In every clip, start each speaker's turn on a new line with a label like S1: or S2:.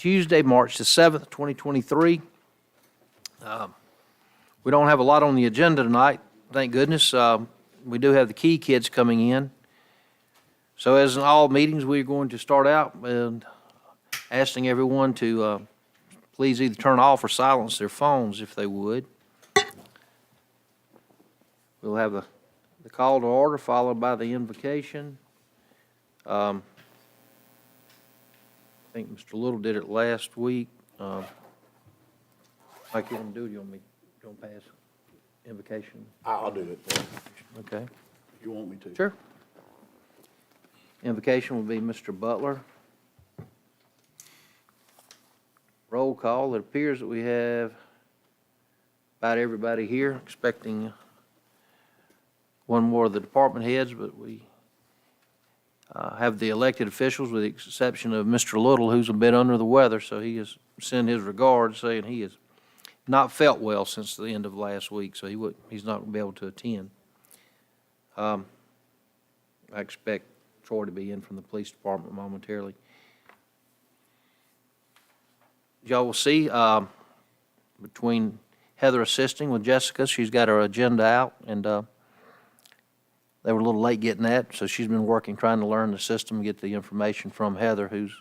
S1: Tuesday, March the 7th, 2023. We don't have a lot on the agenda tonight, thank goodness. We do have the Key Kids coming in. So as in all meetings, we're going to start out and asking everyone to please either turn off or silence their phones if they would. We'll have the call to order followed by the invocation. I think Mr. Little did it last week. Mike, you want to do it? You want me to pass invocation?
S2: I'll do it for you,
S1: Okay,
S2: if you want me to.
S1: sure. Invocation will be Mr. Butler. Roll call. It appears that we have about everybody here, expecting one more of the department heads, but we have the elected officials with the exception of Mr. Little, who's a bit under the weather, so he has sent his regards, saying he has not felt well since the end of last week, so he's not going to be able to attend. I expect Troy to be in from the police department momentarily. Y'all will see, between Heather assisting with Jessica, she's got her agenda out, and they were a little late getting that, so she's been working, trying to learn the system, get the information from Heather, who's,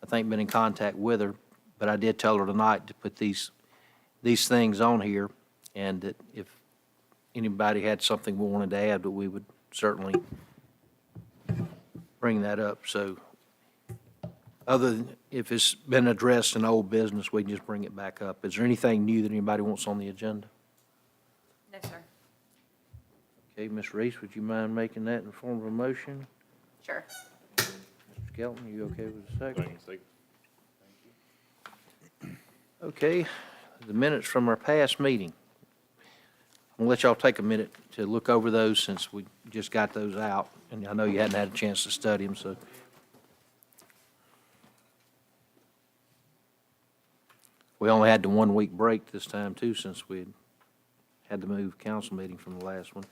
S1: I think, been in contact with her. But I did tell her tonight to put these things on here, and that if anybody had something we wanted to add, that we would certainly bring that up. So other than if it's been addressed in old business, we can just bring it back up. Is there anything new that anybody wants on the agenda?
S3: No, sir.
S1: Okay, Ms. Reese, would you mind making that in the form of a motion?
S3: Sure.
S1: Mr. Skelton, are you okay with the second? Okay, the minutes from our past meeting. I'm gonna let y'all take a minute to look over those since we just got those out, and I know you hadn't had a chance to study them, so. We only had the 1 week break this time too, since we had to move council meeting from the last one.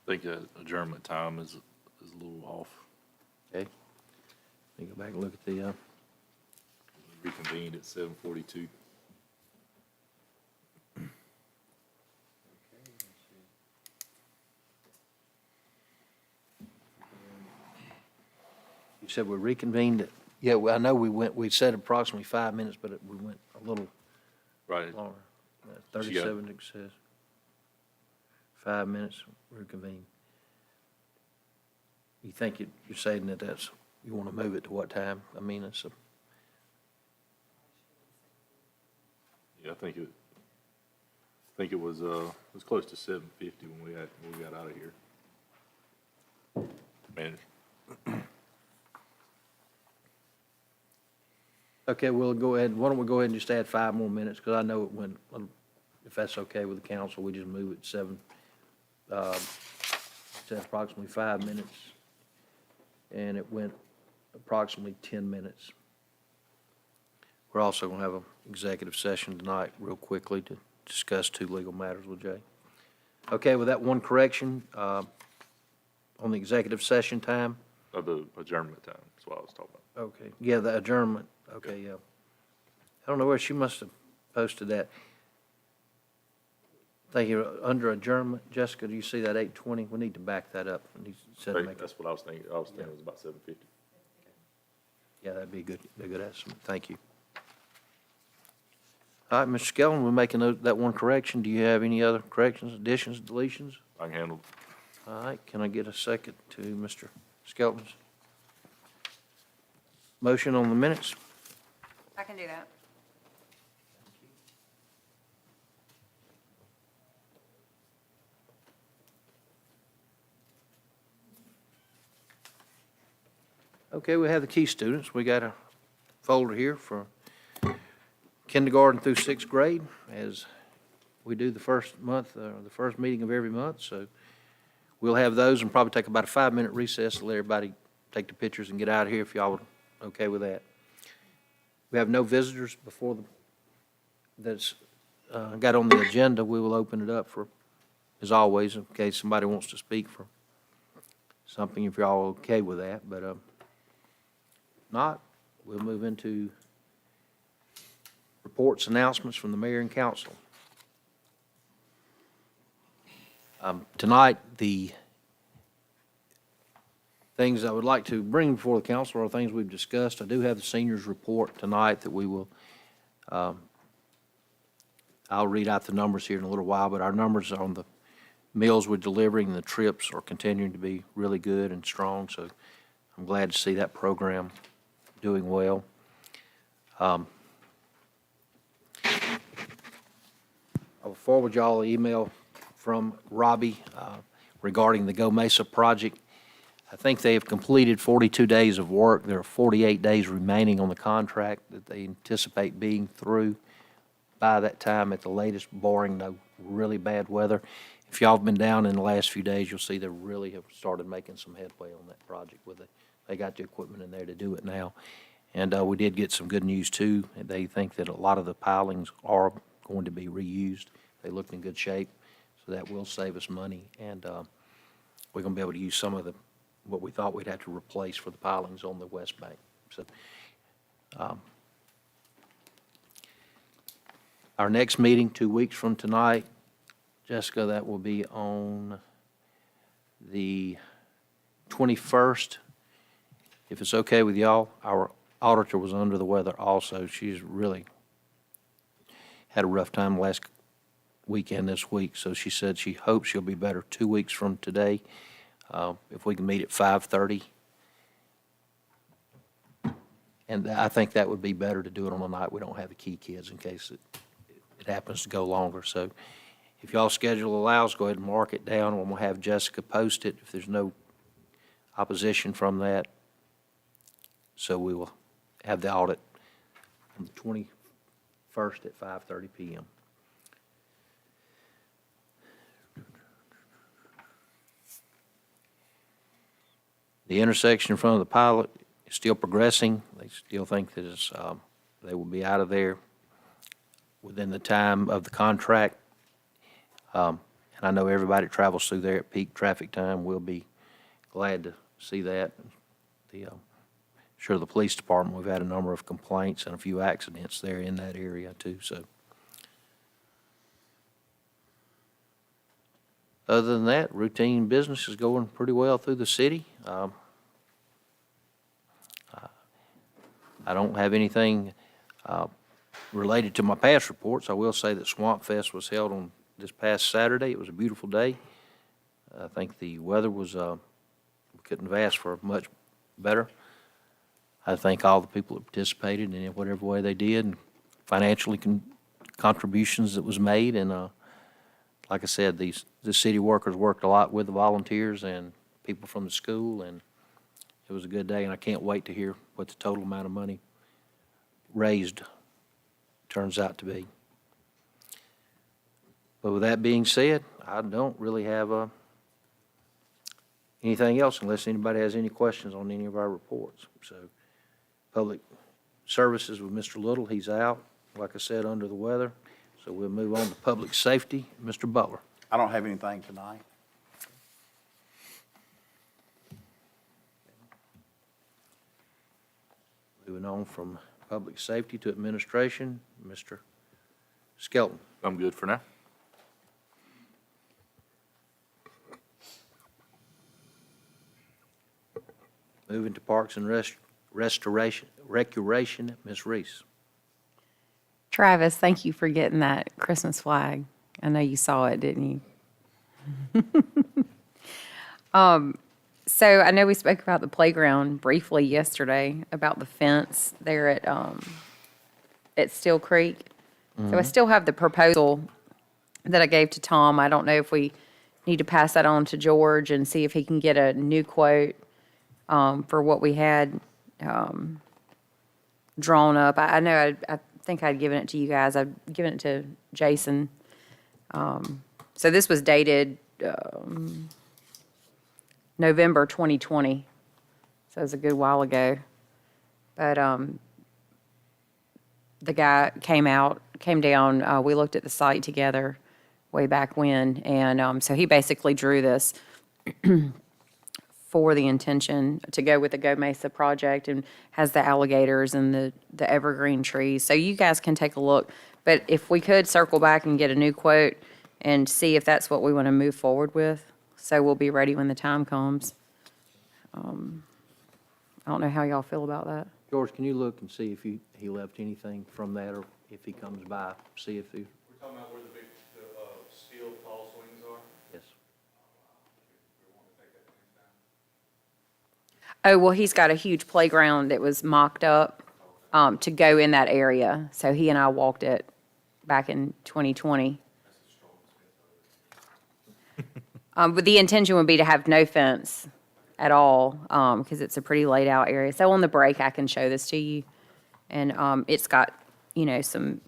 S4: I think adjournment time is a little off.
S1: Okay. Let me go back and look at the,
S4: Reconvened at 7:42.
S1: you said we reconvened it. Yeah, well, I know we said approximately 5 minutes, but we went a little
S4: Right.
S1: longer. 37 it says. 5 minutes reconvene. You think you're saying that you want to move it to what time? I mean, it's a,
S4: Yeah, I think it was close to 7:50 when we got out of here. Man,
S1: okay, we'll go ahead, why don't we go ahead and just add 5 more minutes, because I know it went, if that's okay with the council, we just move it 7, it's approximately 5 minutes, and it went approximately 10 minutes. We're also going to have an executive session tonight real quickly to discuss 2 legal matters with Jay. Okay, with that one correction, on the executive session time,
S4: of the adjournment time, that's what I was talking about.
S1: okay, yeah, the adjournment, okay, yeah. I don't know where she must have posted that. Thank you, under adjournment, Jessica, do you see that 8:20? We need to back that up. We need to set- make it-
S4: That's what I was thinking. I was thinking it was about 7:50.
S1: Yeah, that'd be a good estimate, thank you. All right, Mr. Skelton, we're making that one correction. Do you have any other corrections, additions, deletions?
S4: I can handle.
S1: All right, can I get a second to Mr. Skelton's motion on the minutes?
S3: I can do that.
S1: Okay, we have the key students. We got a folder here for kindergarten through sixth grade, as we do the first month, the first meeting of every month. So we'll have those and probably take about a 5-minute recess to let everybody take the pictures and get out of here if y'all are okay with that. We have no visitors before that's got on the agenda. We will open it up for, as always, in case somebody wants to speak for something, if y'all are okay with that. But not, we'll move into reports, announcements from the mayor and council. Tonight, the things I would like to bring before the council are things we've discussed. I do have the seniors report tonight that we will, I'll read out the numbers here in a little while, but our numbers on the meals we're delivering and the trips are continuing to be really good and strong, so I'm glad to see that program doing well. I will forward y'all an email from Robbie regarding the Go Mesa project. I think they have completed 42 days of work. There are 48 days remaining on the contract that they anticipate being through by that time at the latest, barring no really bad weather. If y'all have been down in the last few days, you'll see they really have started making some headway on that project with it. They got the equipment in there to do it now. And we did get some good news too. They think that a lot of the pilings are going to be reused. They looked in good shape, so that will save us money. And we're going to be able to use some of the what we thought we'd have to replace for the pilings on the west bank. So our next meeting, 2 weeks from tonight, Jessica, that will be on the 21st. If it's okay with y'all, our auditor was under the weather also. She's really had a rough time last weekend this week, so she said she hopes she'll be better 2 weeks from today. If we can meet at 5:30. And I think that would be better to do it on a night we don't have the key kids in case it happens to go longer. So if y'all schedule allows, go ahead and mark it down. We'll have Jessica post it if there's no opposition from that. So we will have the audit on the 21st at 5:30 p.m. The intersection in front of the pilot is still progressing. They still think that it's, they will be out of there within the time of the contract. And I know everybody that travels through there at peak traffic time will be glad to see that. Sure, the police department, we've had a number of complaints and a few accidents there in that area too. So other than that, routine business is going pretty well through the city. I don't have anything related to my past reports. I will say that Swamp Fest was held on this past Saturday. It was a beautiful day. I think the weather was, we couldn't have asked for much better. I thank all the people that participated in whatever way they did, and financially contributions that was made. And like I said, the city workers worked a lot with the volunteers and people from the school, and it was a good day. And I can't wait to hear what the total amount of money raised turns out to be. But with that being said, I don't really have anything else unless anybody has any questions on any of our reports. So public services with Mr. Little, he's out, like I said, under the weather. So we'll move on to public safety. Mr. Butler.
S2: I don't have anything tonight.
S1: Moving on from public safety to administration, Mr. Skelton.
S4: I'm good for now.
S1: Moving to parks and recreation, Ms. Reese.
S5: Travis, thank you for getting that Christmas flag. I know you saw it, didn't you? So I know we spoke about the playground briefly yesterday, about the fence there at Steel Creek. So I still have the proposal that I gave to Tom. I don't know if we need to pass that on to George and see if he can get a new quote for what we had drawn up. I know I think I'd given it to you guys. I've given it to Jason. So this was dated November 2020. So it was a good while ago. But the guy came down, we looked at the site together way back when, and so he basically drew this for the intention to go with the Go Mesa project and has the alligators and the evergreen trees. So you guys can take a look. But if we could circle back and get a new quote and see if that's what we want to move forward with, so we'll be ready when the time comes. I don't know how y'all feel about that.
S1: George, can you look and see if he left anything from that, or if he comes by, see if he,
S4: We're talking about where the big, steel tall swings are?
S1: yes.
S4: We want to take that thing down.
S5: Oh, well, he's got a huge playground that was mocked up to go in that area. So he and I walked it back in 2020. But the intention would be to have no fence at all, because it's a pretty laid out area. So on the break, I can show this to you. And it's got, some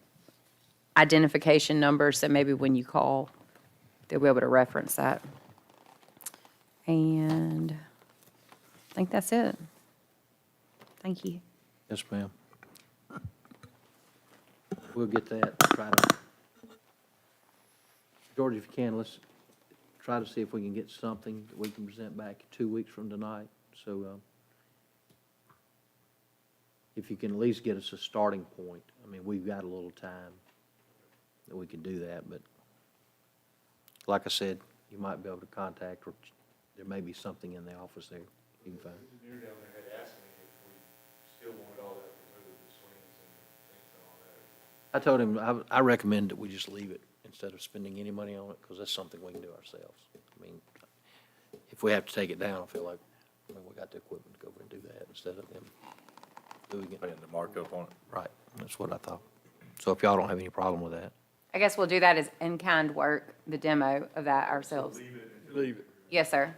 S5: identification numbers, so maybe when you call, they'll be able to reference that. And I think that's it. Thank you.
S1: Yes, ma'am. We'll get that, try to, George, if you can, let's try to see if we can get something that we can present back 2 weeks from tonight. So, if you can at least get us a starting point. I mean, we've got a little time that we can do that, but like I said, you might be able to contact, or there may be something in the office there you can find.
S4: The engineer down there had asked me if we still wanted all that removed, the swings and things and all that.
S1: I told him, I recommend that we just leave it instead of spending any money on it, because that's something we can do ourselves. I mean, if we have to take it down, I feel like, we got the equipment to go over and do that instead of them doing it.
S4: Paying the markup on it.
S1: Right, that's what I thought. So if y'all don't have any problem with that.
S5: I guess we'll do that as in-kind work, the demo of that ourselves.
S2: Leave it.
S5: Yes, sir.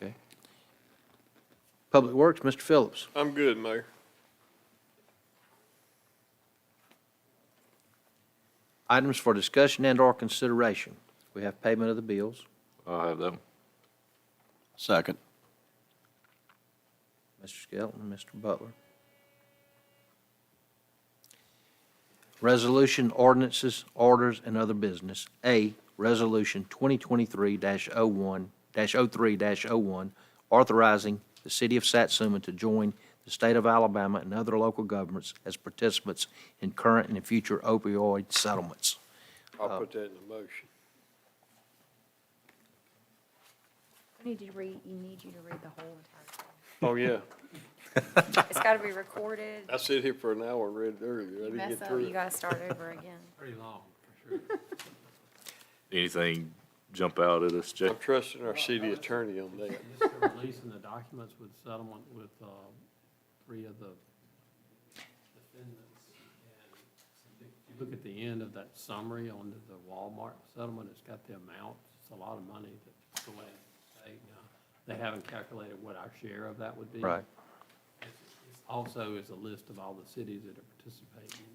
S1: Okay. Public Works, Mr. Phillips.
S6: I'm good, Mayor.
S1: Items for discussion and/or consideration. We have payment of the bills.
S4: I have that one.
S2: Second.
S1: Mr. Skelton, Mr. Butler. Resolution, ordinances, orders, and other business. A, Resolution 2023-03-01, authorizing the City of Satsuma to join the State of Alabama and other local governments as participants in current and future opioid settlements.
S6: I'll put that in the motion.
S5: You need you to read the whole entire thing.
S6: Oh, yeah.
S5: It's got to be recorded.
S6: I sit here for an hour and read it earlier. I
S5: You
S6: didn't
S5: mess
S6: get
S5: up,
S6: through
S5: you
S6: it.
S5: got to start over again.
S7: Pretty long, for sure.
S4: Anything jump out at us, Jay?
S6: I'm trusting our city attorney on that.
S7: Just the releasing the documents with settlement with 3 of the defendants. And if you look at the end of that summary on the Walmart settlement, it's got the amount. It's a lot of money that's going to state now. They haven't calculated what our share of that would be.
S1: Right.
S7: It's also is a list of all the cities that are participating.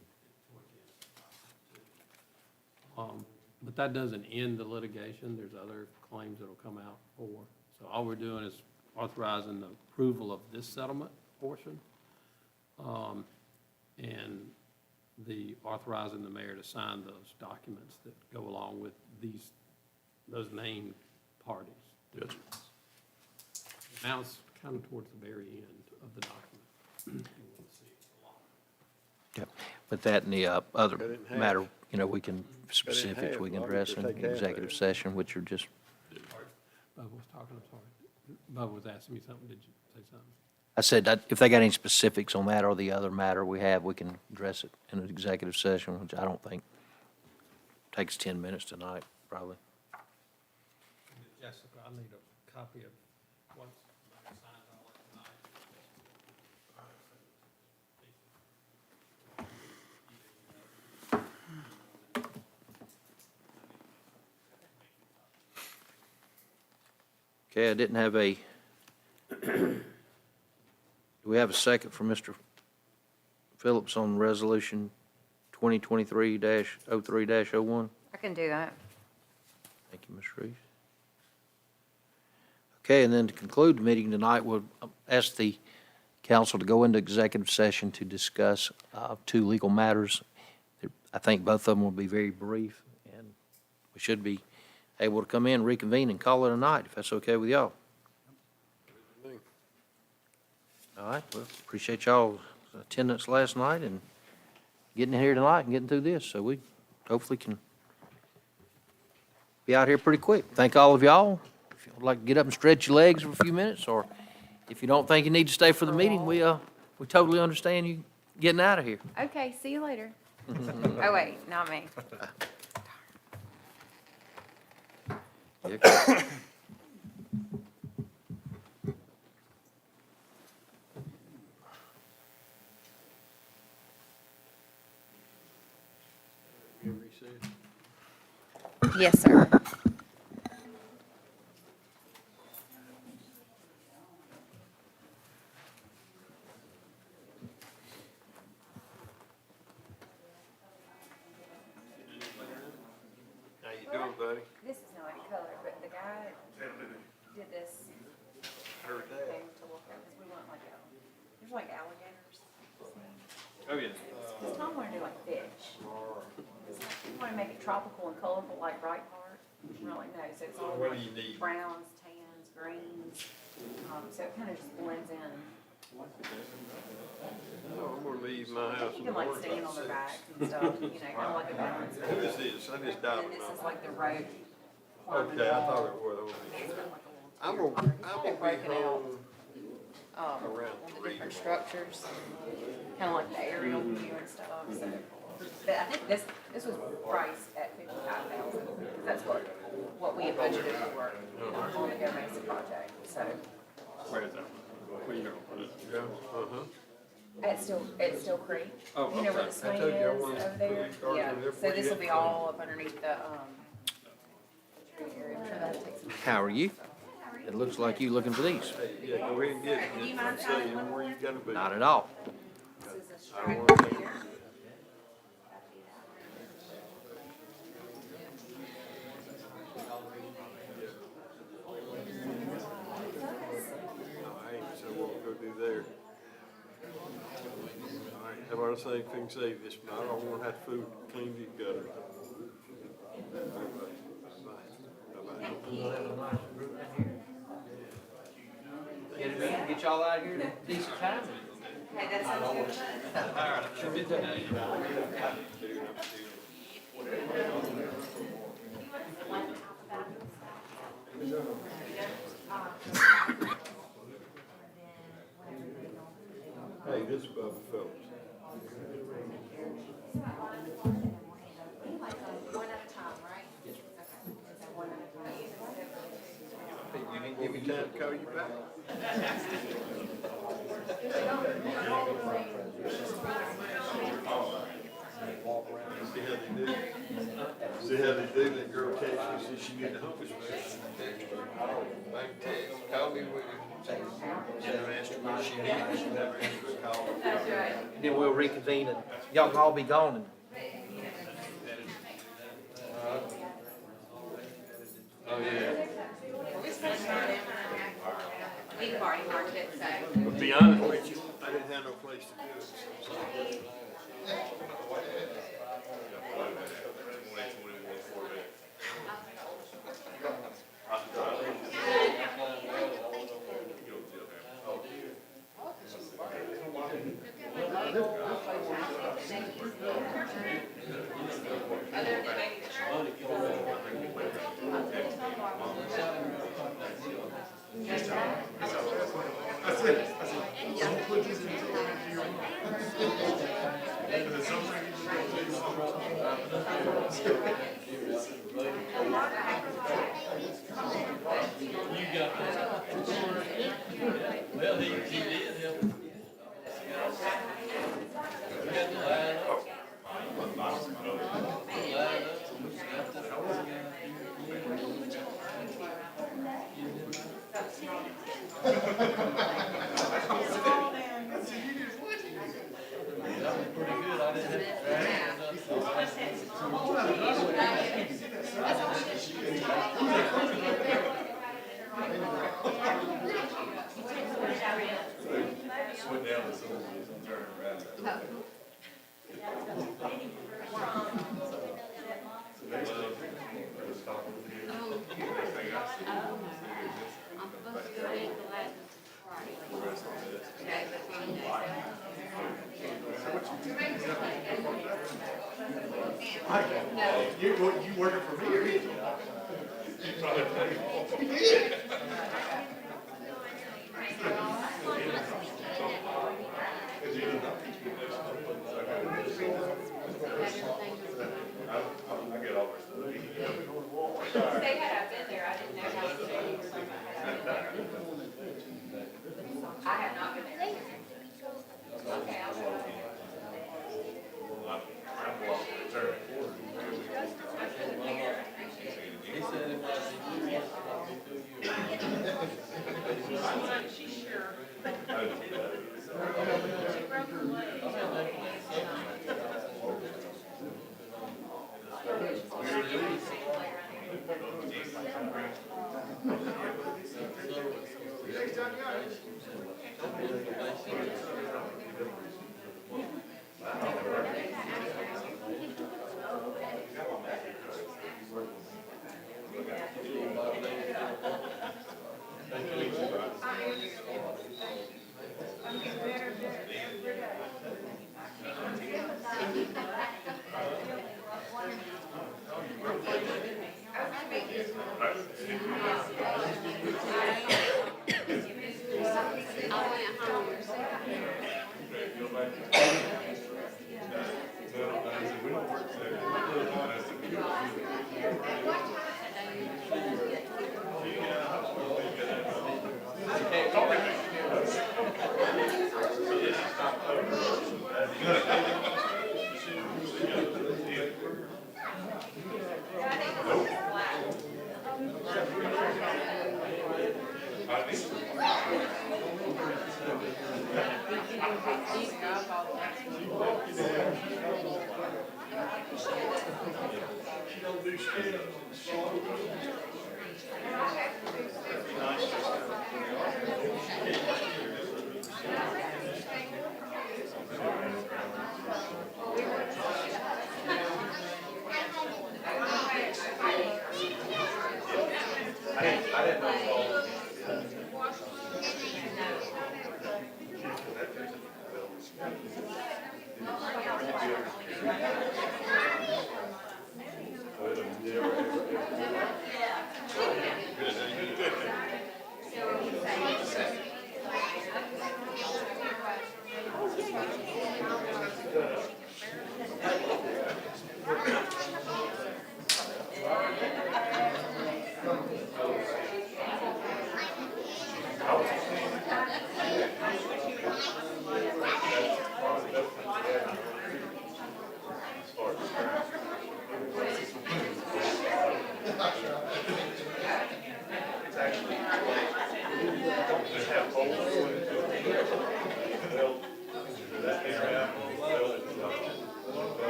S7: But that doesn't end the litigation. There's other claims that'll come out for. So all we're doing is authorizing the approval of this settlement portion. And the authorizing the mayor to sign those documents that go along with those named parties.
S4: Yes.
S7: Now it's kind of towards the very end of the document. You will see it's a lot.
S1: Yep. But that and the other
S6: Cut it in half.
S1: matter, we can, specifics
S6: half,
S1: we can
S6: Bobby,
S1: address
S6: or
S1: in
S6: take half of
S1: executive
S6: it.
S1: session, which are just,
S7: Bubba was talking, I'm sorry. Bubba was asking me something. Did you say something?
S1: I said, that if they got any specifics on that or the other matter we have, we can address it in an executive session, which I don't think takes 10 minutes tonight, probably.
S7: Jessica, I need a copy of what's signed all tonight.
S1: Okay, I didn't have a we have a second from Mr. Phillips on Resolution 2023-03-01?
S5: I can do that.
S1: Thank you, Ms. Reeves. Okay, and then to conclude the meeting tonight, we'll ask the council to go into executive session to discuss two legal matters. I think both of them will be very brief, and we should be able to come in, reconvene, and call it a night, if that's okay with y'all. All right, well, appreciate y'all's attendance last night and getting in here tonight and getting through this, so we hopefully can be out here pretty quick. Thank all of y'all. If you'd like to get up and stretch your legs for a few minutes, or if you don't think you need to stay for the meeting, we totally understand you getting out of here.
S5: Okay, see you later. Oh, wait, not me.
S1: Yeah.
S5: Yes, sir.
S6: How you doing, buddy?
S5: This is not any color, but the guy did this
S6: Heard that.
S5: thing to look at, because we want like, there's like alligators.
S6: Oh, yeah.
S5: Because Tom wanted to do like fish. We want to make it tropical and colorful like Breitbart. Really, no, so it's all
S6: What do
S5: like
S6: you need?
S5: browns, tans, greens. So it kind of just blends in.
S6: Oh, I'm gonna leave my house.
S5: You can like stand on their backs and stuff, you know, kind of like a balance.
S6: Who is this? I just
S5: And
S6: dialed
S5: then this
S6: it
S5: is like the road.
S6: Okay, I thought it was.
S5: It's been like a little
S6: I'm
S5: tear.
S6: gonna,
S5: It's
S6: I'm
S5: kind of
S6: gonna be
S5: broken out,
S6: home around
S5: on the
S6: 3
S5: different
S6: tomorrow.
S5: structures, kind of like the aerial view and stuff, so. But I think this was priced at $55,000, because that's what we had budgeted for, on the Go Mesa project, so.
S7: Where is that? Where you gonna put it?
S6: Yeah, uh-huh.
S5: It's still Creek.
S7: Oh,
S5: You know where
S7: okay.
S5: the swing
S6: told
S5: is
S6: you I wanted
S5: over
S6: to
S5: there?
S6: put it
S5: Yeah,
S6: there
S5: so
S6: before you
S5: this will
S6: get
S5: be
S6: going.
S5: all up underneath the, tree area. I'm sure that'll take some-
S1: How are you? It looks like you looking for these.
S6: Yeah, go ahead and get it. Just say where you gotta be.
S1: Not at all.
S5: This is a stripe here.
S6: Alright, so what we'll go do there. Alright, how about I say, if we can save this, I don't wanna have food clean the gutter. Bye-bye.
S1: Get y'all out of here at a decent time.
S5: Okay, that sounds good.
S6: Hey, this is Bubba Phillips.
S5: One at a time, right? Yes. Okay. One at a time.
S6: Hey, you didn't give me time to call you back? See how they do? See how they do? That girl texted me, said she needed a homeless man. Bank text, call me when you never asked her what she needed, she never answered a call.
S1: Then we'll reconvene and y'all can all be gone and
S6: Oh, yeah.
S5: We've already marked it, so.
S6: To be honest with you, I didn't have no place to do it. You working for me or you?
S3: They had been there, I didn't know how to say it. I have not been there. Okay, I'll go.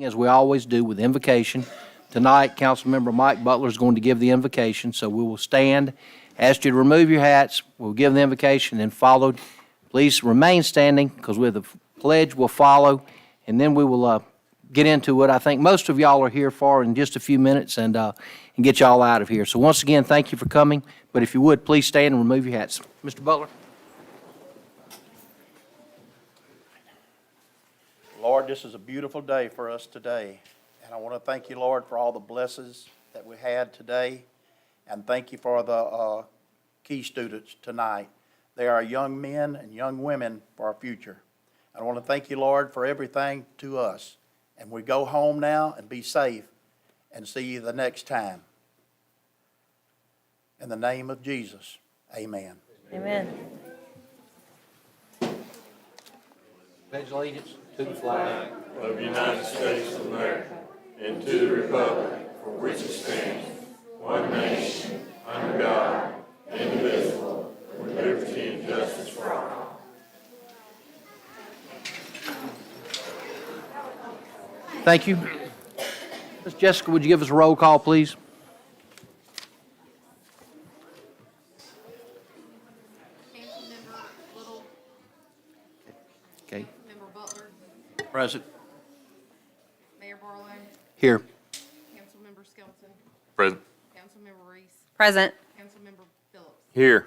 S1: as we always do with invocation. Tonight, Councilmember Mike Butler is going to give the invocation, so we will stand, ask you to remove your hats, we'll give the invocation, and followed. Please remain standing, because with the pledge will follow, and then we will get into what I think most of y'all are here for in just a few minutes, and get y'all out of here. So once again, thank you for coming, but if you would, please stand and remove your hats. Mr. Butler?
S2: Lord, this is a beautiful day for us today. And I want to thank you, Lord, for all the blessings that we had today. And thank you for the key students tonight. They are young men and young women for our future. I want to thank you, Lord, for everything to us. And we go home now and be safe and see you the next time. In the name of Jesus, amen.
S5: Amen.
S1: Pledge allegiance to the flag
S6: Of the United States of America, and to the republic for which it stands, one nation, under God, indivisible, with liberty and justice for all.
S1: Thank you. Ms. Jessica, would you give us a roll call, please?
S3: Councilmember Little,
S1: Okay.
S3: Member Butler,
S2: Present.
S3: Mayor Barlow,
S1: Here.
S3: Councilmember Skelton,
S4: Present.
S3: Councilmember Reese,
S5: Present.
S3: Councilmember Phillips.
S2: Here.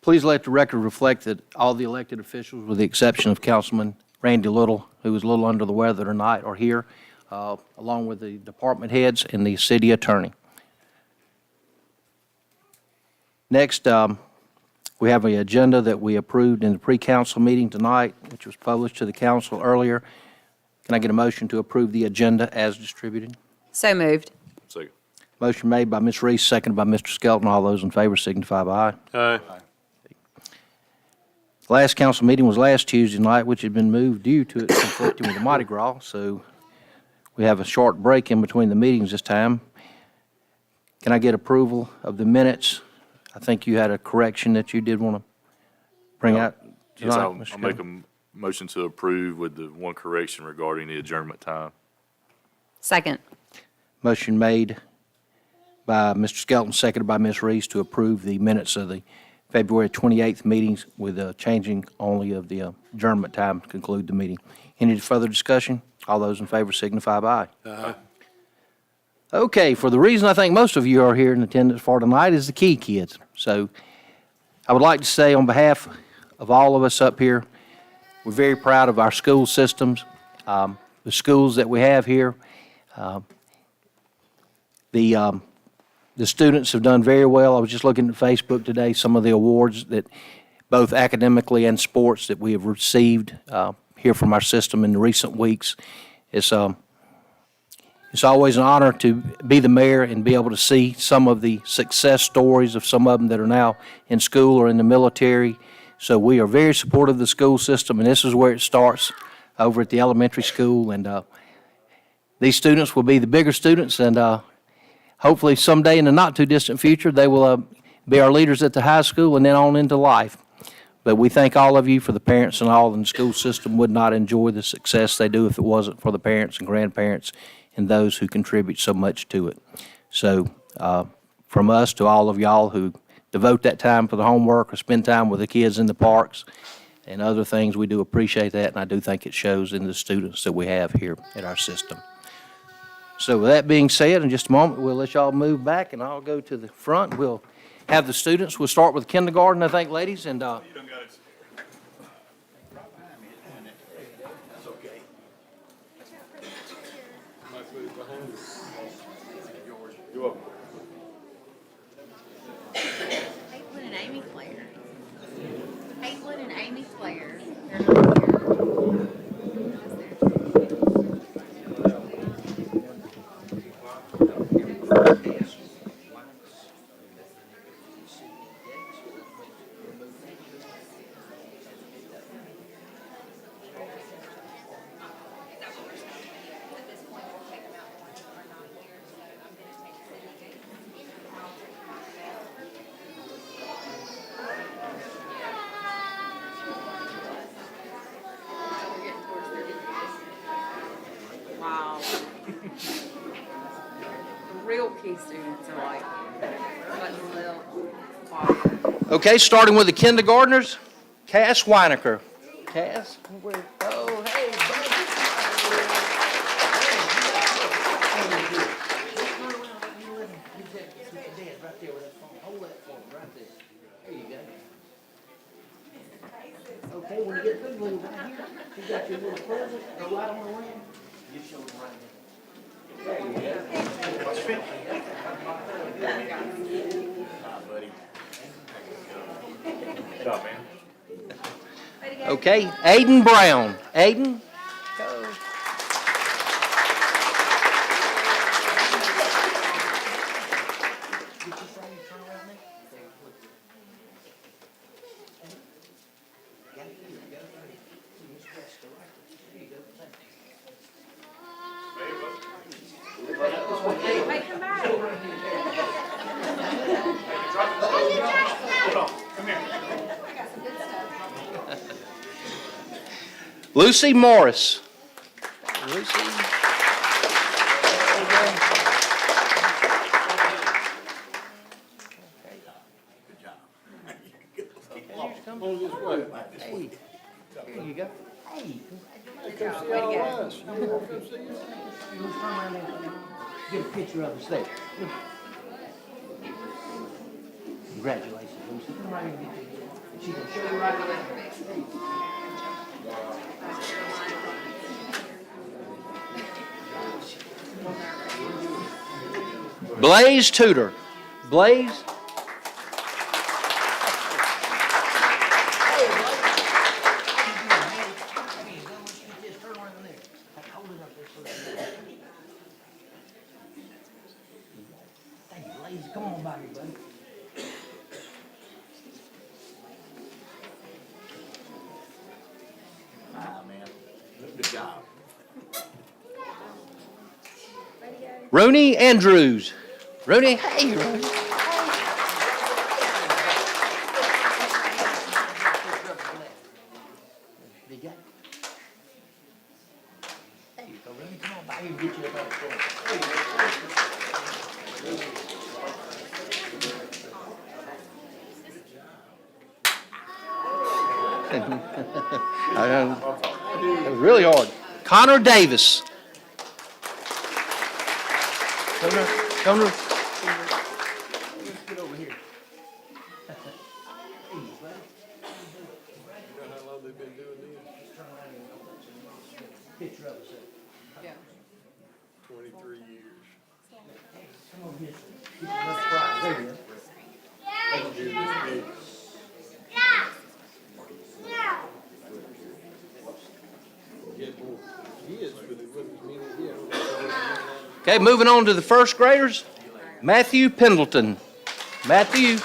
S1: Please let the record reflect that all the elected officials, with the exception of Councilman Randy Little, who was a little under the weather tonight, are here, along with the department heads and the city attorney. Next, we have an agenda that we approved in the pre-council meeting tonight, which was published to the council earlier. Can I get a motion to approve the agenda as distributed?
S5: So moved.
S4: Second.
S1: Motion made by Ms. Reese, seconded by Mr. Skelton. All those in favor signify by aye.
S4: Aye.
S1: The last council meeting was last Tuesday night, which had been moved due to it conflicting with the Mardi Gras, so we have a short break in between the meetings this time. Can I get approval of the minutes? I think you had a correction that you did want to bring out
S4: Yes,
S1: tonight,
S4: I'll
S1: Mr.
S4: make a
S1: Skelton.
S4: motion to approve with the one correction regarding the adjournment time.
S5: Second.
S1: Motion made by Mr. Skelton, seconded by Ms. Reese to approve the minutes of the February 28th meetings with changing only of the adjournment time to conclude the meeting. Any further discussion? All those in favor signify by aye. Okay, for the reason I think most of you are here in attendance for tonight is the Key Kids. So I would like to say on behalf of all of us up here, we're very proud of our school systems, the schools that we have here. The students have done very well. I was just looking at Facebook today, some of the awards that both academically and sports that we have received here from our system in the recent weeks. It's always an honor to be the mayor and be able to see some of the success stories of some of them that are now in school or in the military. So we are very supportive of the school system, and this is where it starts over at the elementary school. And these students will be the bigger students, and hopefully someday in the not-too-distant future, they will be our leaders at the high school and then on into life. But we thank all of you for the parents and all, and the school system would not enjoy the success they do if it wasn't for the parents and grandparents and those who contribute so much to it. So from us to all of y'all who devote that time for the homework or spend time with the kids in the parks and other things, we do appreciate that, and I do think it shows in the students that we have here at our system. So with that being said, in just a moment, we'll let y'all move back, and I'll go to the front. We'll have the students. We'll start with kindergarten, I think, ladies, and
S3: Caitlin and Amy Claire. Caitlin and Amy Claire. They're not here. At this point, we'll take them out the ones that are not here, so I'm gonna take Cindy
S5: Real key students are like, button little, quiet.
S1: Okay, starting with the kindergartners, Cass Weinecker. Cass, where, oh, hey,
S8: Okay, when you get through, leave right here. You got your little present, go right on the ring. You show them right
S4: Good job, man.
S1: okay, Aiden Brown. Aiden, go.
S8: Get your frame, turn around there. Got it, here you go. You just press the right. There you go. Thank you.
S5: Wait, come back.
S1: Lucy Morris. Lucy.
S6: Come on this way.
S1: Hey, here you go.
S8: Hey,
S6: Come see all of us. You wanna come see us?
S8: you want to turn around there? Get a picture of us there. Congratulations, Lucy. Come right here and get you. She can show you right away.
S1: Blaze Tudor. Blaze.
S8: Thank you, ladies. Come on by here, buddy.
S2: Ah, man, good job.
S1: Rooney Andrews. Rooney, hey, Rooney.
S8: They got it. There you go, Randy. Come on by here and get you up on the floor. There you
S1: I know. It was really hard. Connor Davis. Connor.
S8: Let's get over here. Hey, buddy.
S6: You know how long they've been doing this?
S8: Just turn around and get a picture of us there.
S6: 23 years.
S8: Come on, get another prize. There you go.
S6: Get more. He is, but it wasn't me, yeah.
S1: Okay, moving on to the first graders. Matthew Pendleton. Matthew.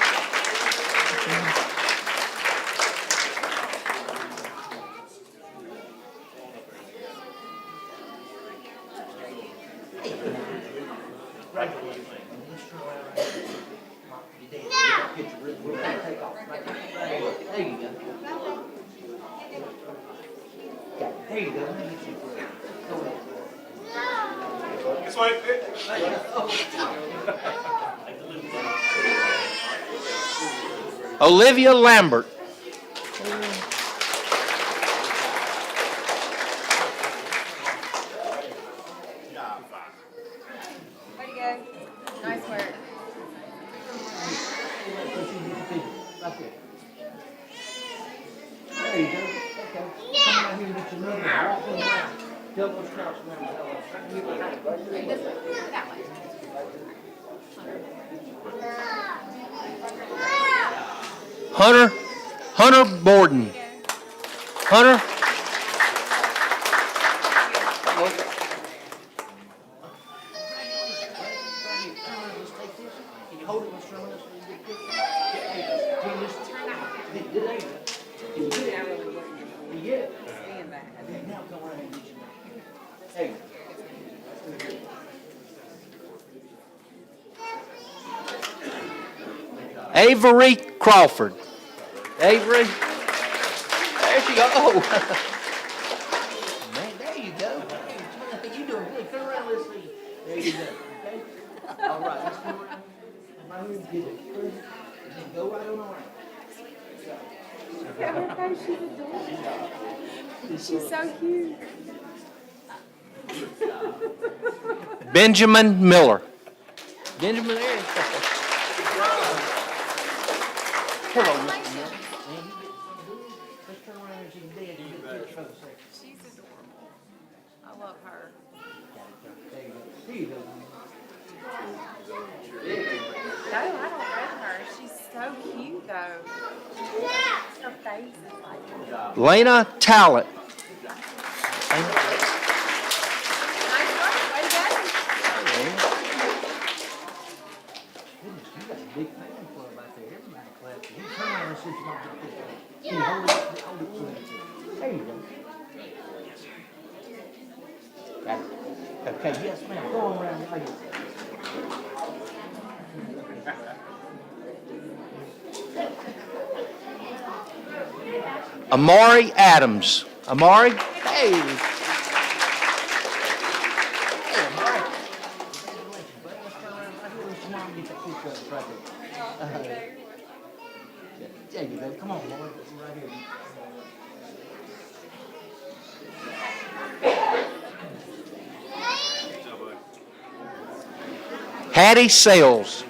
S8: There you go. There you go. Let me get you a break. Go ahead.
S1: Olivia Lambert.
S5: Way to go. Nice work.
S8: Let's see you get the picture. Right there. There you go. Okay. Come out here and get your number. Walk on around. Tell those couch members
S5: That way.
S1: Hunter Borden. Hunter.
S8: Can you hold it? Let's turn around so you can get a picture. Can you just turn out? There you go. Can you get it? You get it?
S5: Stand back.
S8: Okay, now come around and get your number. There you go.
S1: Avery Crawford. Avery. There she goes.
S8: Man, there you go. Hey, you doing good. Come around, let's see. get it, and then go right on around.
S5: She's so cute.
S1: Benjamin Miller. Benjamin there.
S8: Hello, Mr. Miller. Let's turn around and see Dad and get a picture for a second.
S5: She's adorable. I love her.
S8: There you go. Here you go.
S5: No, I don't know her. She's so cute though. Her face is like.
S1: Lena Talent.
S5: Nice work, way to go.
S8: Goodness, you got a big fan club out there. Everybody claps. You turn around and see if you want to get a picture. Can you hold it so that's it. There you go. Got it. Okay, yes, ma'am. Go on around right here.
S1: Amari Adams. Amari, hey.
S8: Hey, Mike. Congratulations, buddy. Let's turn around right here. Let your mom get that picture of us right there. There you go. Come on, boy. Right here.
S1: Hattie Sales.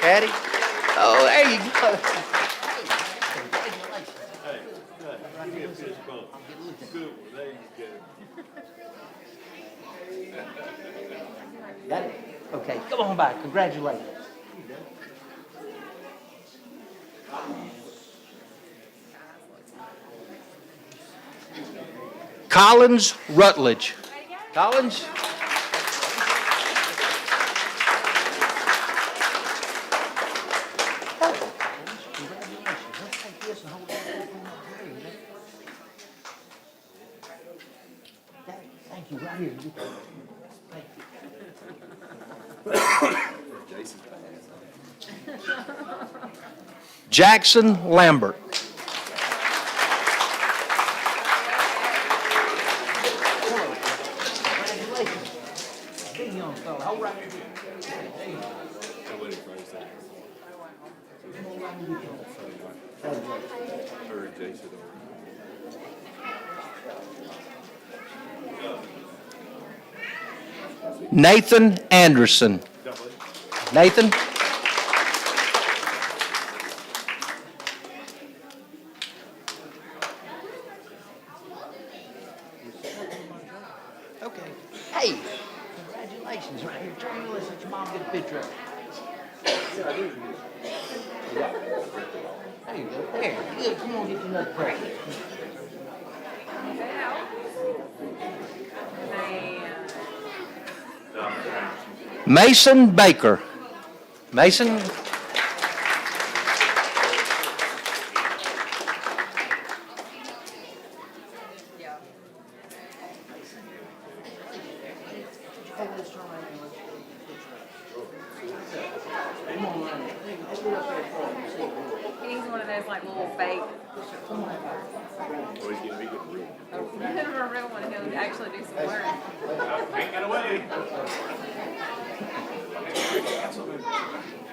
S1: Hattie? Oh, there you go.
S6: Give me a fist bump. Good one, there you go.
S8: Got it? Okay, come on back. Congratulations.
S1: Collins Rutledge. Collins?
S8: Congratulations. Let's take this and hold that up on that grade. Thank you. Right here. Thank you.
S1: Jackson Lambert.
S8: Congratulations. Big young fella. Hold right here. There you go. Come on right here. Congratulations.
S1: Nathan Anderson. Nathan?
S8: Okay. Hey, congratulations right here. Turn and let your mom get a picture of it. There you go. There. Good. Come on, get you another present.
S1: Mason Baker. Mason?
S8: Hey, let's turn around and let's get a picture of it. Come on, right here. Let's get up there for him. See.
S5: He's one of those like little fake. Never a real one. He'll actually do some work.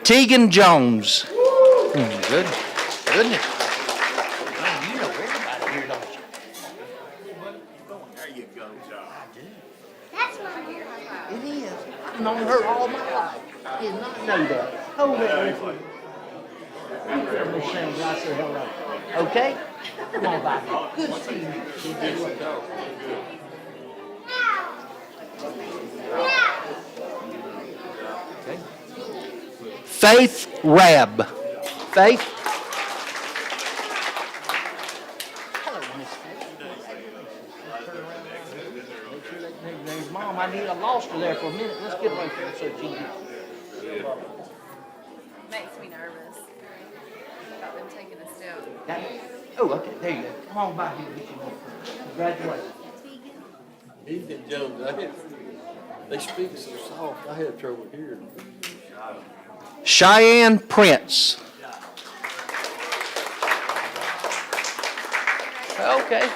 S1: Tegan Jones. Good. Goodness.
S8: Man, you know everybody here, don't you?
S6: There you go, John.
S3: That's my hair.
S8: It is. I've known her all my life. I did not know that. Hold that with me. Miss Sandra, I say hello. Okay? Come on back. Good to see you.
S1: Faith Rabb. Faith?
S8: Hello, Miss Faith. Turn around. Make sure that there's Mom. I lost her there for a minute. Let's get away from her so she can.
S5: Makes me nervous about them taking a step.
S8: Got it? Oh, okay. There you go. Come on by here and get you one. Congratulations.
S6: Ethan Jones, they speak so soft, I had trouble hearing.
S1: Cheyenne Prince. Okay.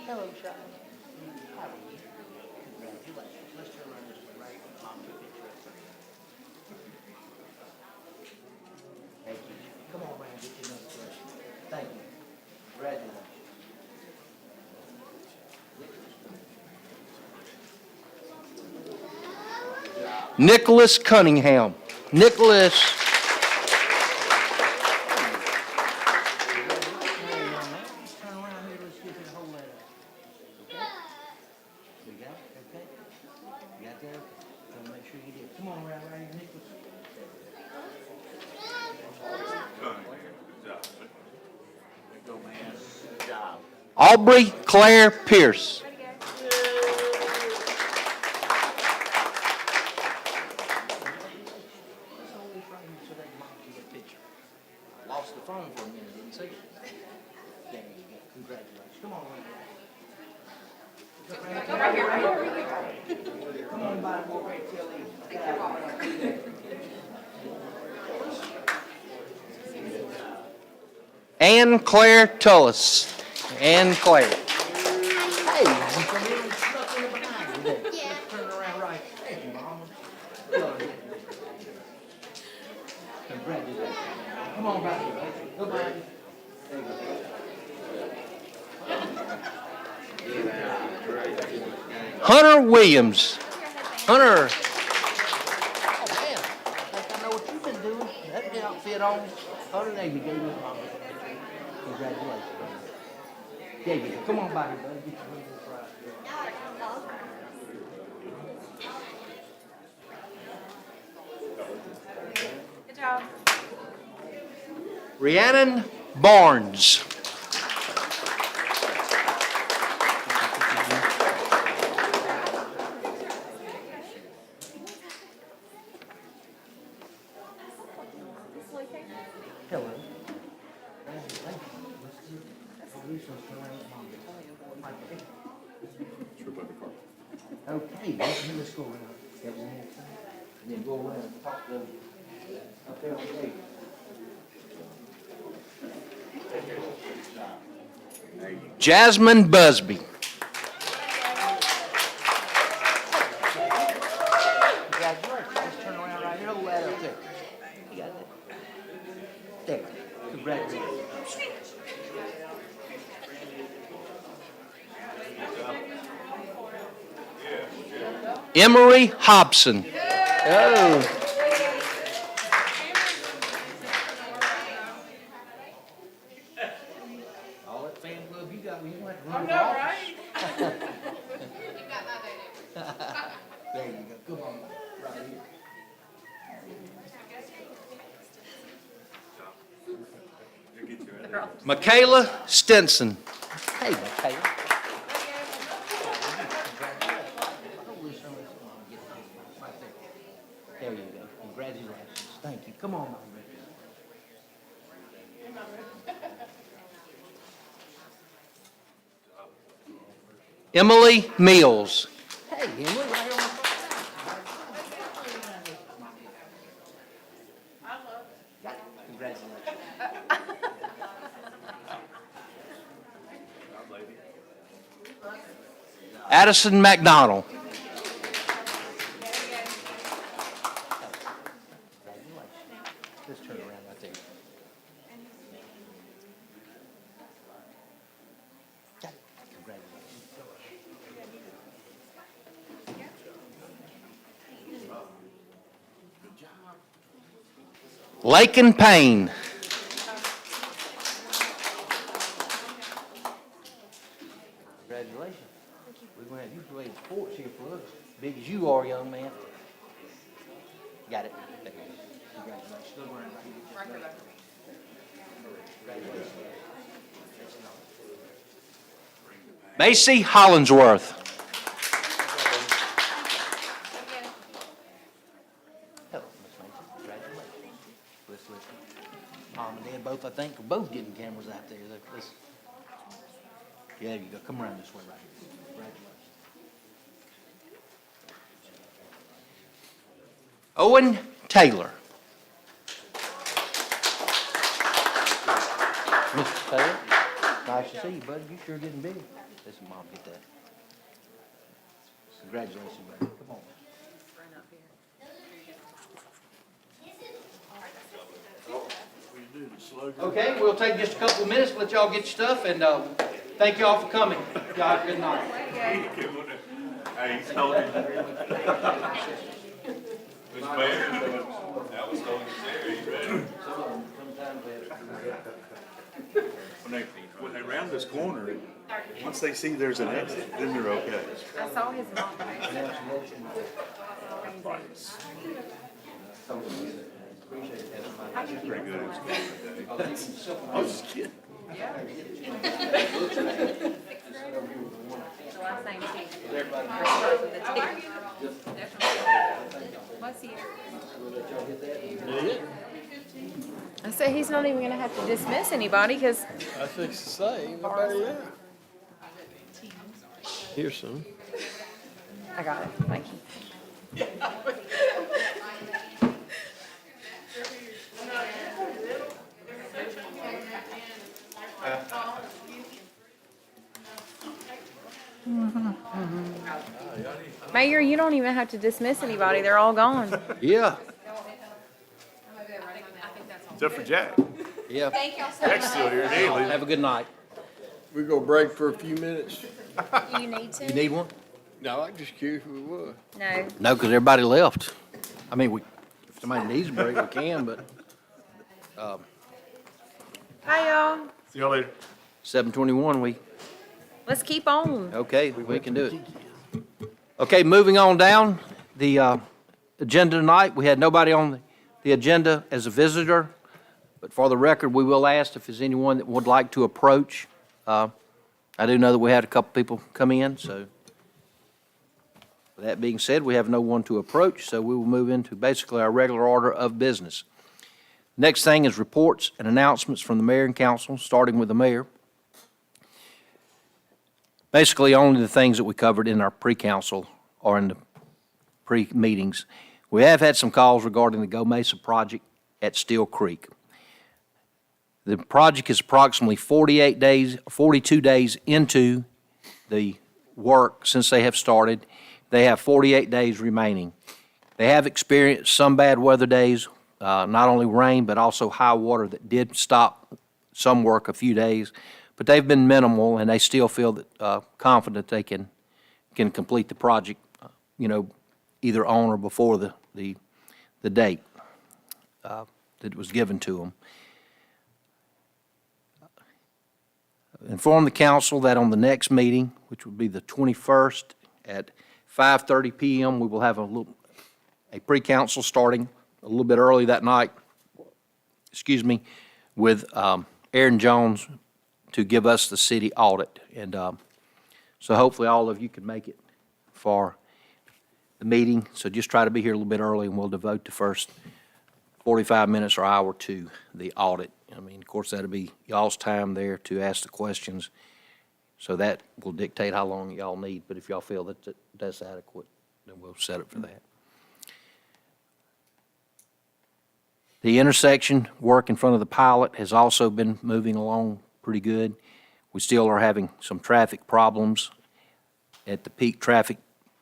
S8: Hello, Charlie. How are you? Congratulations. Let's turn around this way, right? Mom, get a picture of
S1: Nicholas Cunningham. Nicholas.
S8: Turn around here, let's get this whole letter. Okay? You got it? Okay? You got that? So make sure you did. Come on around right here, Nicholas. Go, man. Good job.
S1: Aubrey Claire Pierce.
S8: Let's hold this right here so that mom can get a picture. Lost the phone for a minute, didn't see it. There you go. Congratulations. Come on, man. Come on by and we'll wait till he.
S1: Ann Claire Tullis. Ann Claire.
S8: Hey, you come in and snuck in the behind you there.
S3: Yeah.
S8: Turn around right. Hey, mama. Good. Congratulations. Come on back here. Go back. There you go.
S1: Hunter Williams. Hunter.
S8: Oh, man. I think I know what you've been doing. That outfit on. Hunter, there you go. Look, mama. Congratulations, buddy. There you go. Come on by here, buddy. Get your wings right.
S3: Good job.
S1: Rhiannon Barnes.
S8: Hello. Okay, let's go around. Get one more time. And then go around and talk to them up there on the gate.
S1: Jasmine Busby.
S8: Congratulations. Just turn around right here. Hold that up there. You got that? There. Congratulations.
S1: Emery Hobson. Oh.
S8: All that fan club you got, you went to run the office. There you go. Come on. Right here.
S1: Michaela Stinson.
S8: Hey, Michaela. There you go. Congratulations. Thank you. Come on, my man.
S1: Emily Mills.
S8: Hey, Emily, right here on the front. Got it. Congratulations.
S1: Addison McDonald.
S8: Just turn around right there. Got it. Congratulations.
S1: Lakin Payne.
S8: Congratulations. We're going to have you play sports here for us. Big as you are, young man. Got it. There you go. Congratulations. Go around right here. Congratulations.
S1: Macy Hollingsworth.
S8: Hello, Miss Mason. Congratulations. Let's listen. Mom and Dad both, I think, are both getting cameras out there. Let's, yeah, there you go. Come around this way right here. Congratulations.
S1: Owen Taylor.
S8: Mr. Taylor, nice to see you, buddy. You sure getting big. Listen, Mom, get that. Congratulations, buddy. Come on.
S1: Okay, we'll take just a couple of minutes, let y'all get your stuff, and thank y'all for coming. Y'all have a good night.
S4: Hey, he's holding. Mr. Mayor, that was holding his area, you ready?
S6: When they round this corner, once they see there's an exit, then they're okay.
S5: I saw his mom.
S6: Pretty good. I was just kidding.
S5: Last name T. What's he? I said he's not even gonna have to dismiss anybody, because
S9: I fix to say, nobody there. Here's some.
S5: I got it, thank you. Mayor, you don't even have to dismiss anybody, they're all gone.
S1: Yeah,
S6: Except for Jack.
S1: yeah.
S6: Jack's still here. He ain't leaving.
S1: Have a good night.
S9: We go break for a few minutes.
S5: You need to?
S1: You need one?
S9: No, I'm just curious if we would.
S5: No.
S1: No, because everybody left. I mean, if somebody needs a break, we can, but,
S5: Hi, y'all.
S6: See y'all later.
S1: 7:21,
S5: Let's keep on.
S1: okay, we can do it. Okay, moving on down, the agenda tonight, we had nobody on the agenda as a visitor, but for the record, we will ask if there's anyone that would like to approach. I do know that we had a couple people come in, so with that being said, we have no one to approach, so we will move into basically our regular order of business. Next thing is reports and announcements from the mayor and council, starting with the mayor. Basically, only the things that we covered in our pre-council or in the pre-meetings. We have had some calls regarding the Go Mesa project at Steel Creek. The project is approximately 42 days into the work since they have started. They have 48 days remaining. They have experienced some bad weather days, not only rain, but also high water that did stop some work a few days. But they've been minimal, and they still feel that, confident they can complete the project, either on or before the date that was given to them. Inform the council that on the next meeting, which would be the 21st at 5:30 PM, we will have a pre-council starting a little bit early that night, with Aaron Jones to give us the city audit. And so hopefully all of you can make it for the meeting. So just try to be here a little bit early, and we'll devote the first 45 minutes or hour to the audit. I mean, of course, that'll be y'all's time there to ask the questions. So that will dictate how long y'all need. But if y'all feel that that's adequate, then we'll set it for that. The intersection work in front of the pilot has also been moving along pretty good. We still are having some traffic problems at the peak traffic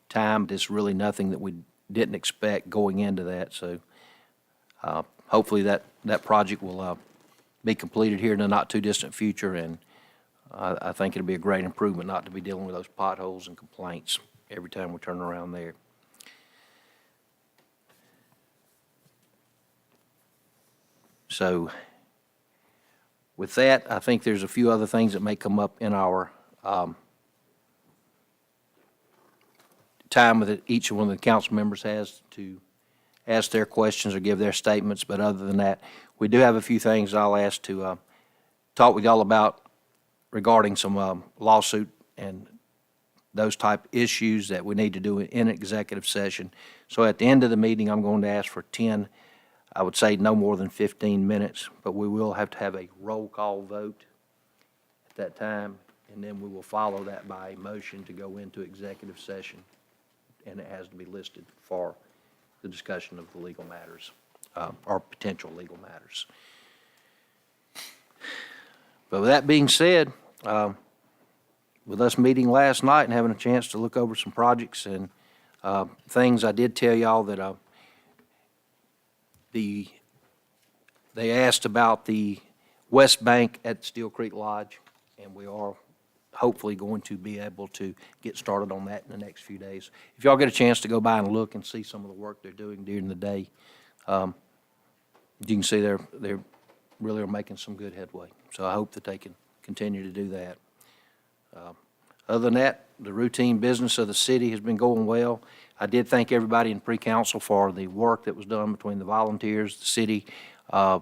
S1: time, but it's really nothing that we didn't expect going into that. So hopefully that project will be completed here in the not-too-distant future, and I think it'll be a great improvement not to be dealing with those potholes and complaints every time we turn around there. So with that, I think there's a few other things that may come up in our time that each one of the council members has to ask their questions or give their statements. But other than that, we do have a few things I'll ask to talk with y'all about regarding some lawsuit and those type issues that we need to do in executive session. So at the end of the meeting, I'm going to ask for 10, I would say no more than 15 minutes, but we will have to have a roll call vote at that time, and then we will follow that by a motion to go into executive session, and it has to be listed for the discussion of the legal matters, or potential legal matters. But with that being said, with us meeting last night and having a chance to look over some projects and things, I did tell y'all that they asked about the West Bank at Steel Creek Lodge, and we are hopefully going to be able to get started on that in the next few days. If y'all get a chance to go by and look and see some of the work they're doing during the day, you can see they're really are making some good headway. So I hope that they can continue to do that. Other than that, the routine business of the city has been going well. I did thank everybody in pre-council for the work that was done between the volunteers, the city,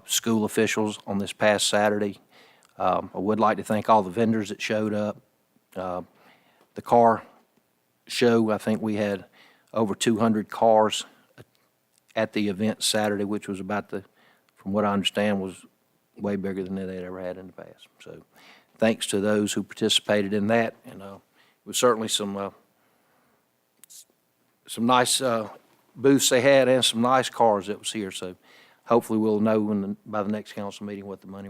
S1: school officials on this past Saturday. I would like to thank all the vendors that showed up. The car show, I think we had over 200 cars at the event Saturday, which was from what I understand, was way bigger than they'd ever had in the past. So thanks to those who participated in that, and it was certainly some nice booths they had and some nice cars that was here. So hopefully we'll know by the next council meeting what the money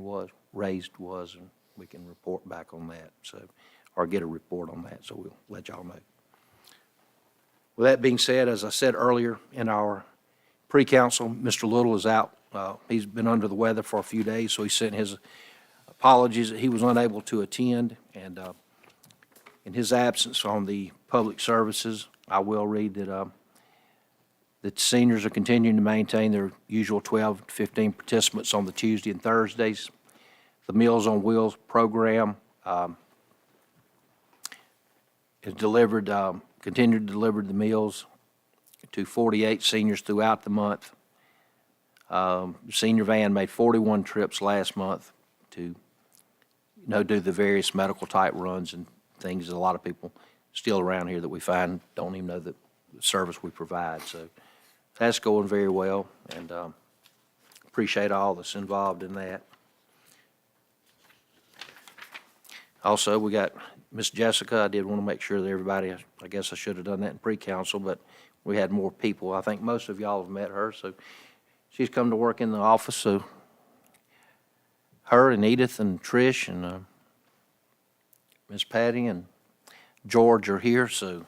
S1: raised was, and we can report back on that. So, or get a report on that. So we'll let y'all know. With that being said, as I said earlier in our pre-council, Mr. Little is out. He's been under the weather for a few days, so he sent his apologies that he was unable to attend. And in his absence on the public services, I will read that seniors are continuing to maintain their usual 12 to 15 participants on the Tuesday and Thursdays. The Meals on Wheels program is continued to deliver the meals to 48 seniors throughout the month. The senior van made 41 trips last month to, do the various medical type runs and things that a lot of people still around here that we find don't even know the service we provide. So that's going very well, and appreciate all that's involved in that. Also, we got Miss Jessica. I did want to make sure that everybody, I guess I should have done that in pre-council, but we had more people. I think most of y'all have met her, so she's come to work in the office. So her and Edith and Trish and Miss Patty and George are here, so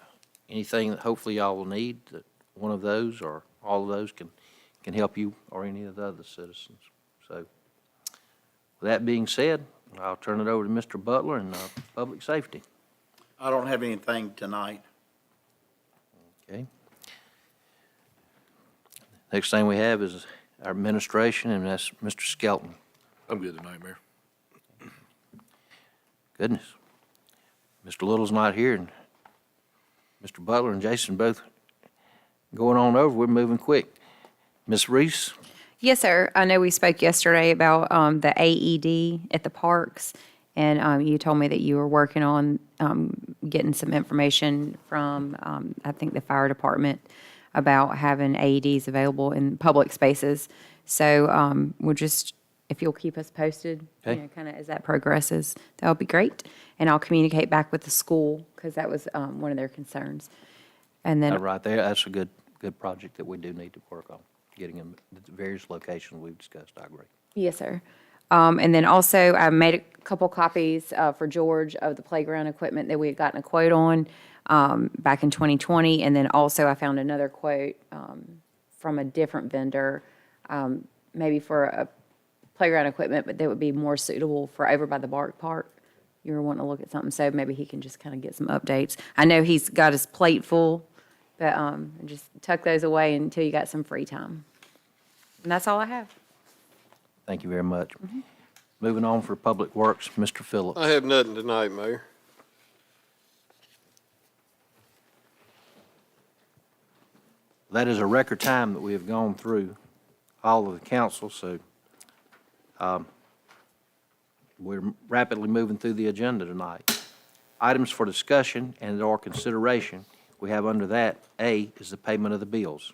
S1: anything that hopefully y'all will need, that one of those or all of those can help you or any of the other citizens. So with that being said, I'll turn it over to Mr. Butler and Public Safety.
S2: I don't have anything tonight.
S1: Okay. Next thing we have is our administration, and that's Mr. Skelton.
S4: I'm good tonight, Mayor.
S1: Goodness. Mr. Little's not here, and Mr. Butler and Jason both going on over. We're moving quick. Ms. Reese?
S5: Yes, sir. I know we spoke yesterday about the AED at the parks, and you told me that you were working on getting some information from, I think, the fire department about having AEDs available in public spaces. So we'll just, if you'll keep us posted,
S1: Okay.
S5: kind of as that progresses, that would be great. And I'll communicate back with the school, because that was one of their concerns. And then.
S1: Right there, that's a good project that we do need to work on, getting them at the various locations we've discussed. I agree.
S5: Yes, sir. And then also, I made a couple copies for George of the playground equipment that we had gotten a quote on back in 2020. And then also, I found another quote from a different vendor, maybe for a playground equipment, but that would be more suitable for over by the Bark Park. You were wanting to look at something, so maybe he can just kind of get some updates. I know he's got his plate full, but just tuck those away until you got some free time. And that's all I have.
S1: Thank you very much. Moving on for Public Works, Mr. Phillips.
S9: I have nothing tonight, Mayor.
S1: That is a record time that we have gone through all of the council, so we're rapidly moving through the agenda tonight. Items for discussion and/or consideration, we have under that, A, is the payment of the bills.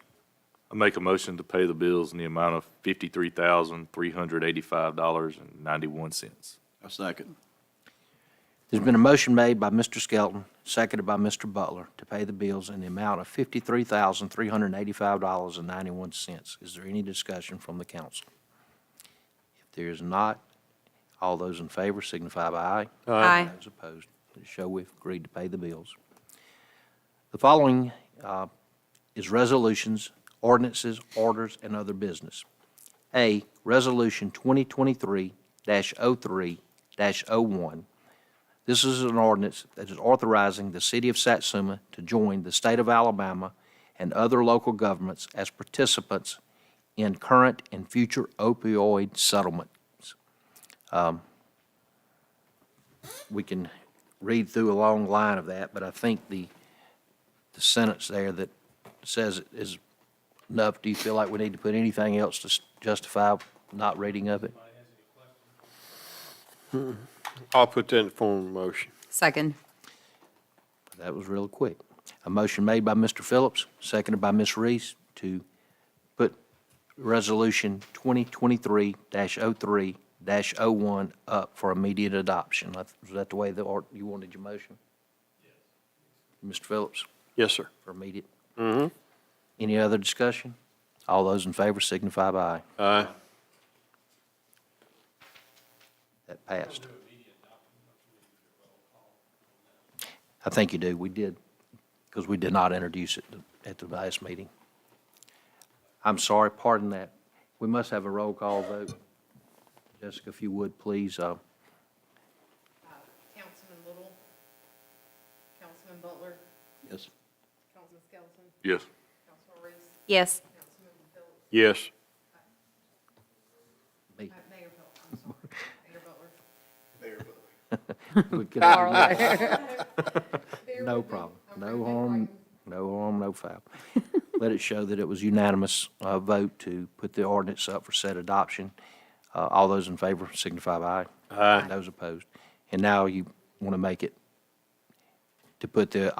S4: I make a motion to pay the bills in the amount of $53,385.91.
S9: A second.
S1: There's been a motion made by Mr. Skelton, seconded by Mr. Butler, to pay the bills in the amount of $53,385.91. Is there any discussion from the council? If there is not, all those in favor signify by aye.
S5: Aye.
S1: Those opposed, show we've agreed to pay the bills. The following is resolutions, ordinances, orders, and other business. A, Resolution 2023-03-01, This is an ordinance that is authorizing the city of Satsuma to join the state of Alabama and other local governments as participants in current and future opioid settlements. We can read through a long line of that, but I think the sentence there that says it is enough. Do you feel like we need to put anything else to justify not reading of it?
S9: I'll put that in the form of a motion.
S5: Second.
S1: That was real quick. A motion made by Mr. Phillips, seconded by Ms. Reese, to put Resolution 2023-03-01 up for immediate adoption. Was that the way you wanted your motion? Yes. Mr. Phillips,
S9: Yes, sir.
S1: for immediate.
S9: Mm-hmm.
S1: Any other discussion? All those in favor signify by aye.
S9: Aye.
S1: That passed. I think you do. We did, because we did not introduce it at the last meeting. I'm sorry, pardon that. We must have a roll call vote. Jessica, if you would, please.
S3: Councilman Little, Councilman Butler,
S1: Yes.
S3: Councilman Skelton,
S4: Yes.
S3: Councilman Reese,
S5: Yes.
S3: Councilman Phillips,
S9: Yes.
S1: Me.
S3: Mayor Phillips, I'm sorry, Mayor Butler.
S1: We could-
S3: Bear
S1: No
S3: with me.
S1: problem.
S3: I'm
S1: No
S3: reading it
S1: harm,
S3: right.
S1: no harm, no foul. Let it show that it was unanimous vote to put the ordinance up for said adoption. All those in favor signify by aye.
S9: Aye.
S1: And those opposed. And now you want to make it, to put the,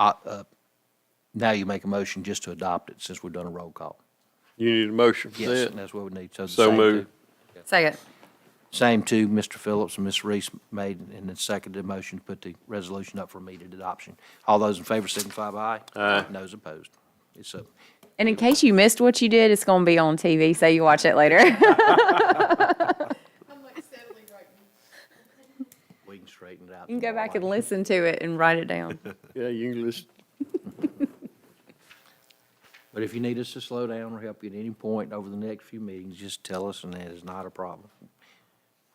S1: now you make a motion just to adopt it, since we've done a roll call.
S9: You need a motion for
S1: Yes,
S9: that?
S1: and that's what we need. the
S9: So
S1: same
S9: moved.
S1: two-
S5: Second.
S1: Same two, Mr. Phillips and Ms. Reese made and then seconded the motion to put the resolution up for immediate adoption. All those in favor signify by aye.
S9: Aye.
S1: And those opposed. It's up.
S5: And in case you missed what you did, it's going to be on TV, so you watch it later.
S3: I'm like steadily writing.
S1: We can straighten it out.
S5: You can go
S1: tomorrow
S5: back and
S1: night.
S5: listen to it and write it down.
S9: Yeah, you can listen.
S1: But if you need us to slow down or help you at any point over the next few meetings, just tell us, and that is not a problem.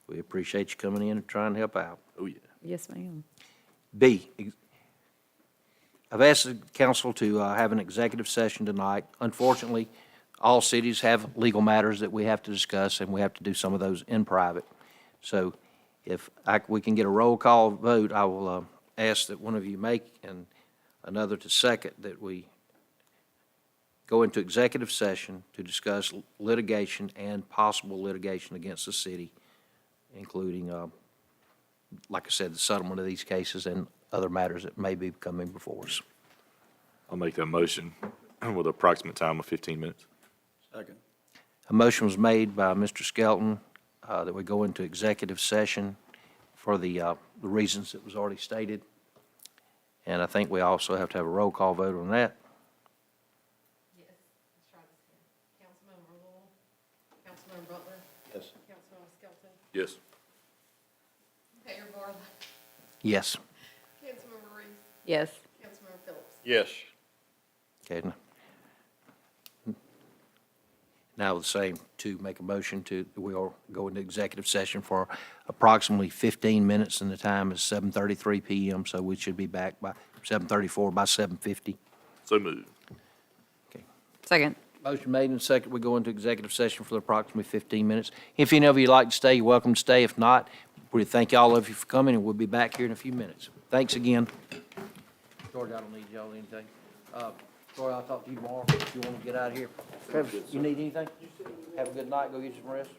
S1: We appreciate you coming in and trying to help out.
S4: Oh, yeah.
S5: Yes, ma'am.
S1: B, I've asked the council to have an executive session tonight. Unfortunately, all cities have legal matters that we have to discuss, and we have to do some of those in private. So if we can get a roll call vote, I will ask that one of you make and another to second that we go into executive session to discuss litigation and possible litigation against the city, including, like I said, the settlement of these cases and other matters that may be coming before us.
S4: I'll make that motion with an approximate time of 15 minutes.
S2: Second.
S1: A motion was made by Mr. Skelton that we go into executive session for the reasons that was already stated. And I think we also have to have a roll call vote on that.
S3: Yes, let's try this again. Councilmember Little, Councilmember Butler,
S2: Yes.
S3: Councilmember Skelton,
S4: Yes.
S3: Mayor Barlow,
S1: Yes.
S3: Councilmember Reese,
S5: Yes.
S3: Councilmember Phillips.
S9: Yes.
S1: Okay. Now the same to make a motion to, we all go into executive session for approximately 15 minutes, and the time is 7:33 PM, so we should be back by 7:34 by 7:50.
S4: So moved.
S5: Second.
S1: Motion made and second, we go into executive session for approximately 15 minutes. If any of you would like to stay, you're welcome to stay. If not, we thank all of you for coming, and we'll be back here in a few minutes. Thanks again. George, I don't need y'all anything. Troy, I'll talk to you tomorrow if you want to get out of here. Travis, you need anything? Have a good night, go get some rest.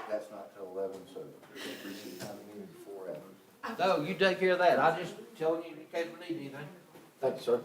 S10: That's not till 11, so I'm in 4 hours.
S1: No, you take care of that. I just telling you in case we need anything.
S10: Thank you, sir.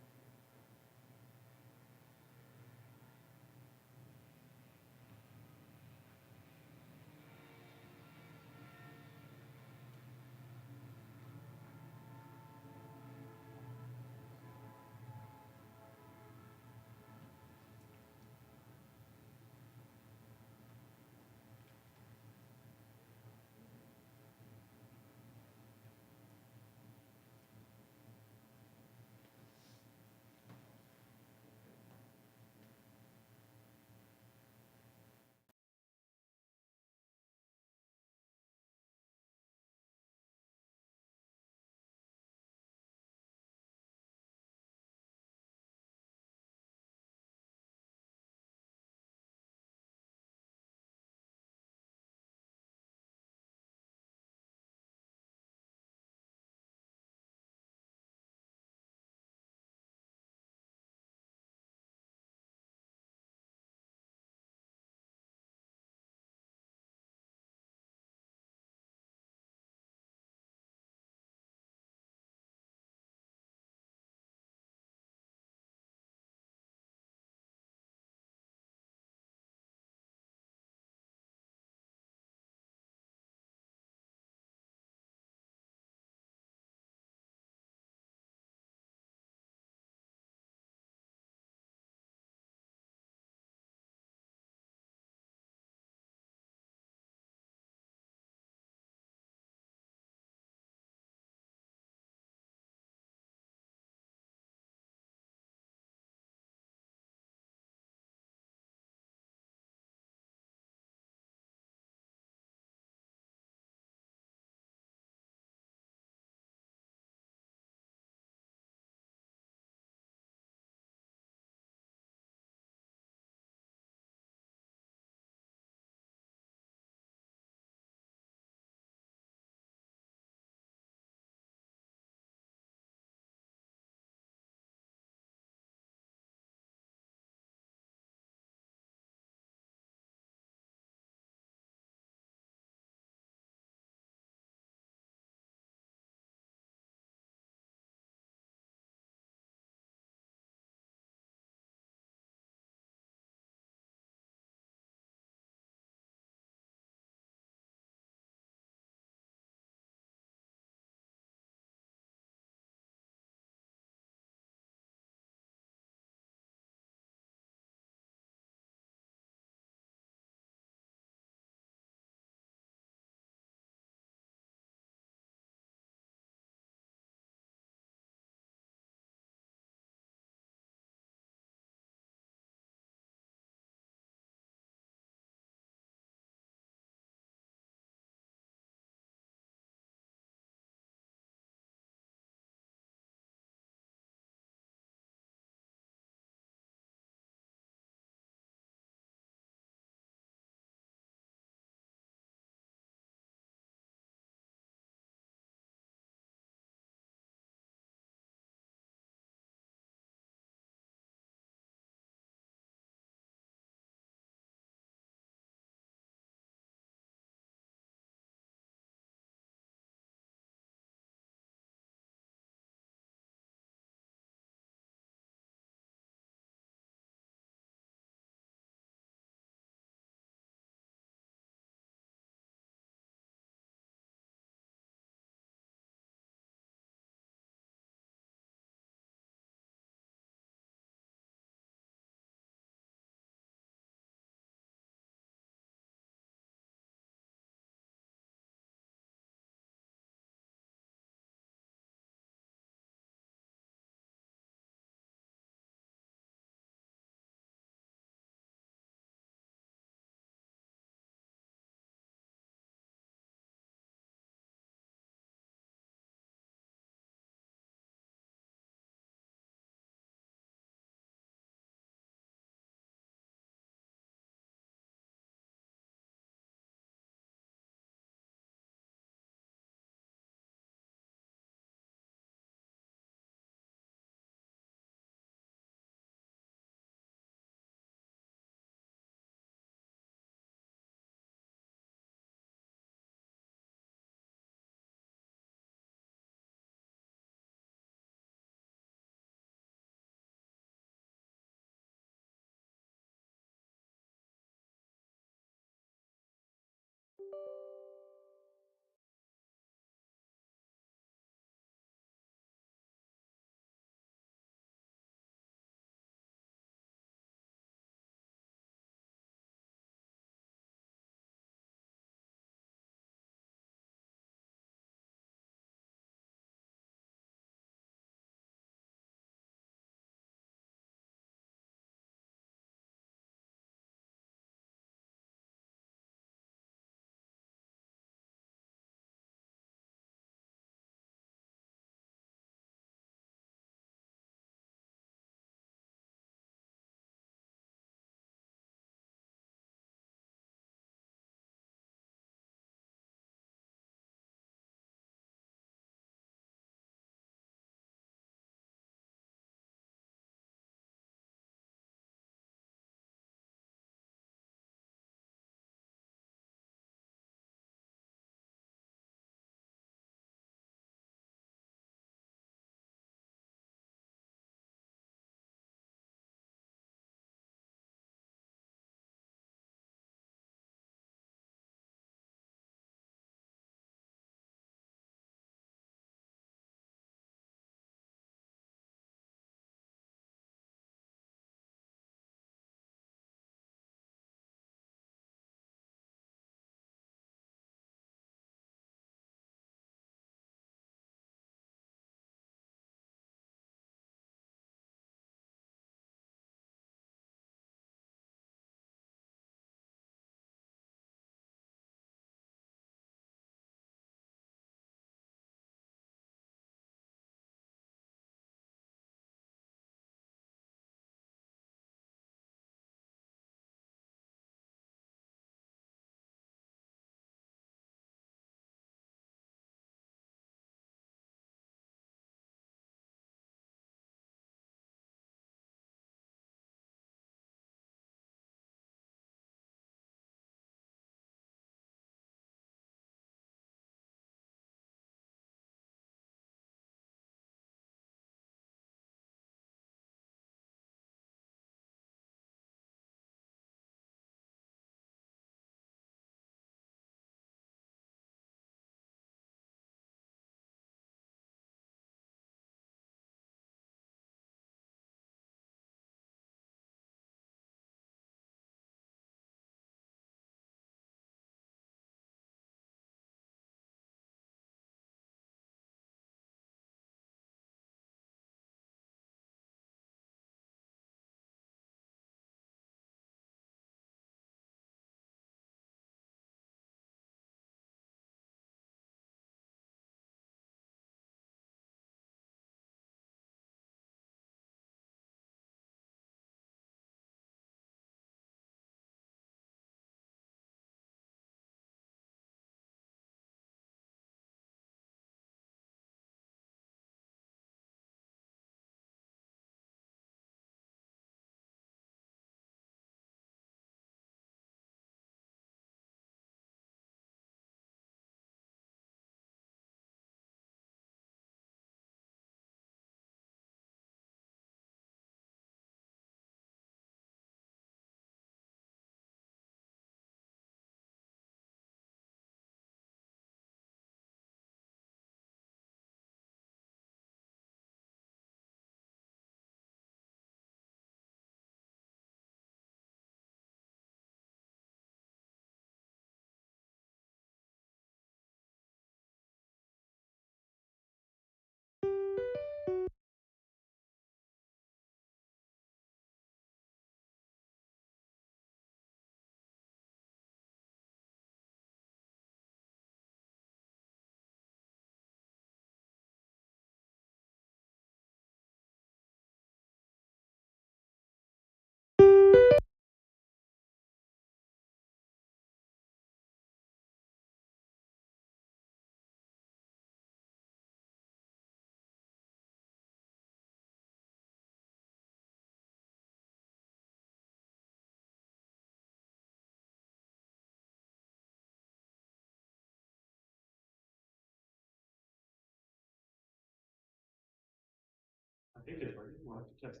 S7: think it's right, we'll have to test.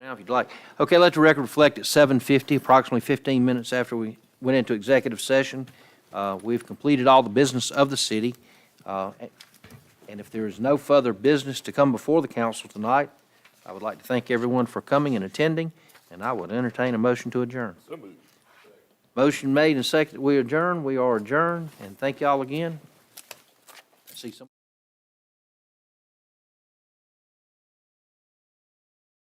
S1: Now, if you'd like. Okay, let the record reflect at 7:50, approximately 15 minutes after we went into executive session. We've completed all the business of the city. And if there is no further business to come before the council tonight, I would like to thank everyone for coming and attending, and I would entertain a motion to adjourn.
S4: So moved.
S1: Motion made and seconded, we adjourn. We are adjourned, and thank you all again. See some.